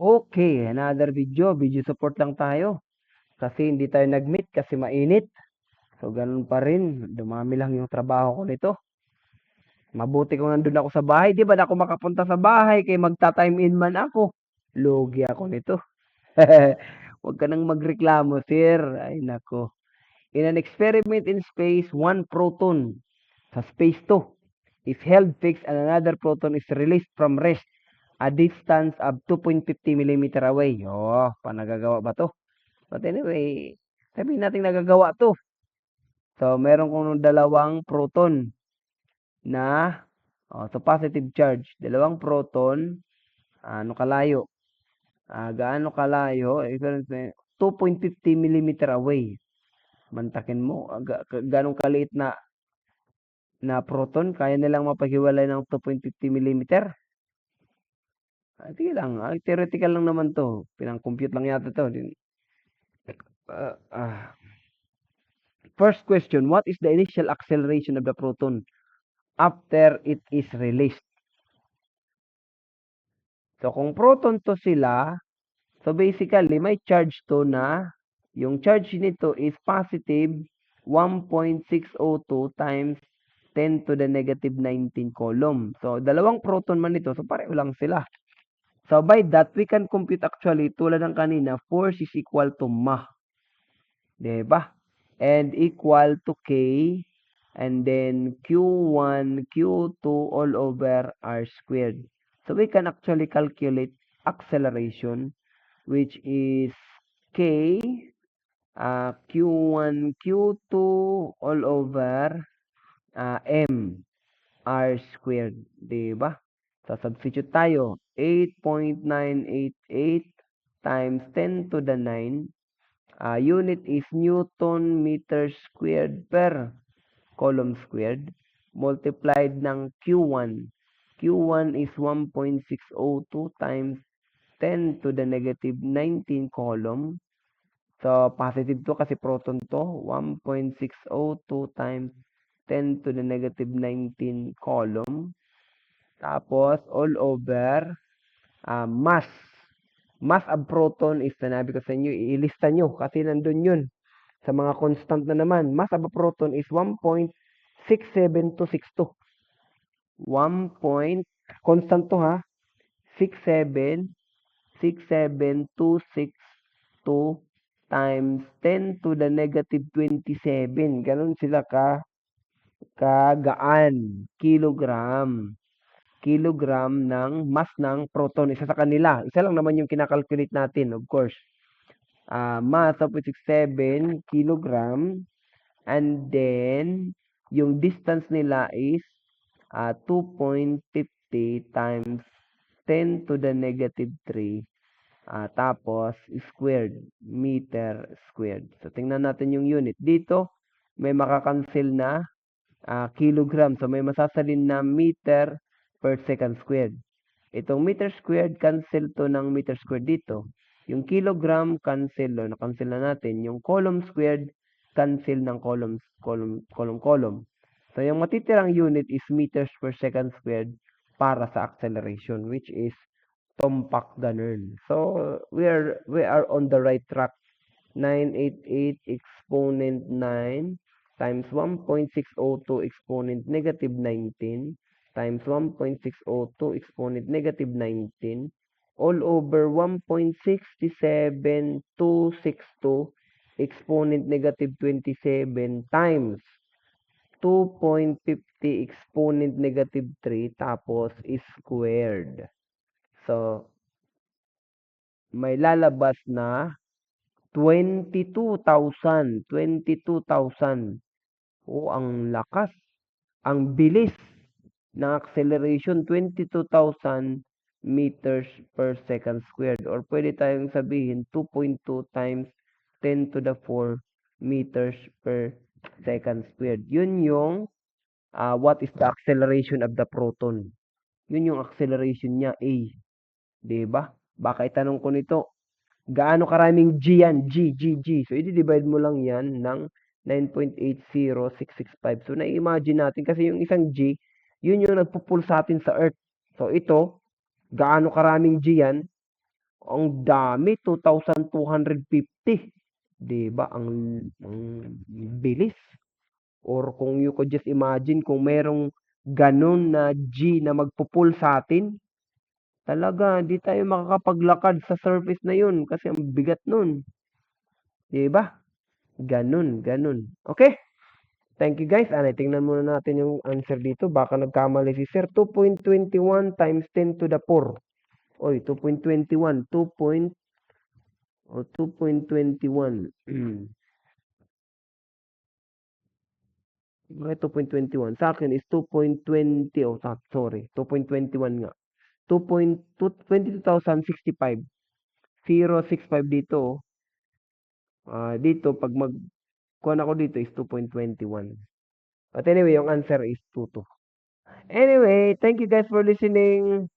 Okay, another video. Video support lang tayo. Kasi hindi tayo nag-meet kasi mainit. So, ganun pa rin. Dumami lang yung trabaho ko nito. Mabuti kung nandun ako sa bahay. Di ba na ako makapunta sa bahay kay magta-time in man ako. Lugi ako nito. Huwag ka nang magreklamo, sir. Ay, nako. In an experiment in space, one proton sa space 2 is held fixed and another proton is released from rest a distance of 2.50 millimeter away. Oh, panagagawa ba to? But anyway, sabihin natin nagagawa to. So, meron kong dalawang proton na so positive charge. Dalawang proton, ano kalayo? Gaano kalayo? 2.50 millimeter away. Mantakin mo, ganong kaliit na proton, kaya nilang mapaghiwalay ng 2.50 millimeter. Sige lang, theoretical lang naman to. Pinang-compute lang yata to. First question, what is the initial acceleration of the proton after it is released? So, kung proton to sila, so basically, may charge to na, yung charge nito is positive 1.602 times 10 to the negative 19 coulomb. So, dalawang proton man ito, so pareho lang sila. So, by that, we can compute actually, tulad ng kanina, force is equal to ma. Diba? And equal to K, and then Q1, Q2 all over R squared. So, we can actually calculate acceleration, which is K, Q1, Q2 all over M, R squared. Diba? So, substitute tayo. 8.988 times 10 to the 9. Unit is Newton meter squared per coulomb squared. Multiplied ng Q1. Q1 is 1.602 times 10 to the negative 19 coulomb. So, positive to kasi proton to. 1.602 times 10 to the negative 19 coulomb. Tapos, all over mass. Mass of proton is, sinabi ko sa inyo, ilista nyo kasi nandun yun. Sa mga constant na naman, mass of a proton is 1.67262. 1. Constant to ha. 6767262 times 10 to the negative 27. Ganun sila kagaan. Kilogram ng mass ng proton. Isa sa kanila. Isa lang naman yung kinakalculate natin, of course. Mass of 67 kilogram. And then, yung distance nila is 2.50 times 10 to the negative 3. Tapos, squared. Meter squared. So, tingnan natin yung unit. Dito, may makakancel na kilogram. So, may masasalin na meter per second squared. Itong meter squared, cancel to ng meter squared dito. Yung kilogram, cancel. Na-cancel na natin. Yung coulomb squared, cancel ng column. So, yung matitirang unit is meters per second squared para sa acceleration, which is tumpak ganun. So, we are on the right track. 988 exponent 9 times 1.602 exponent negative 19 times 1.602 exponent negative 19 all over 1.67262 exponent negative 27 times 2.50 exponent negative 3 tapos squared. So, may lalabas na 22,000. 22,000. Ang lakas. Ang bilis ng acceleration. 22,000 meters per second squared. Or pwede tayong sabihin 2.2 times 10 to the 4 meters per second squared. Yun yung what is the acceleration of the proton. Yun yung acceleration niya, A. Diba? Baka itanong ko nito, gaano karaming G yan? G. So, i-divide mo lang yan ng 9.80665. So, na-imagine natin kasi yung isang G, yun yung nagpo-pull sa atin sa Earth. So, ito, gaano karaming G yan? Ang dami, 2,250. 'Di ba ang bilis? Or kung you could just imagine kung merong gano'n na G na magpu-pull sa'tin, talaga hindi tayo makakapaglakad sa surface na 'yun kasi ang bigat nun, 'di ba? Gano'n. Okay, thank you guys. Tingnan muna natin yung answer dito. Baka nagkamali si sir. 2.21 times 10 to the 4. Oy, 2.21. 2.21. Bakit 2.21? Sa akin is 2.20. Oh, sorry. 2.21 nga. 22,065. 065 dito. Dito, pag kuha ako dito is 2.21. But anyway, yung answer is 2. Anyway, thank you guys for listening.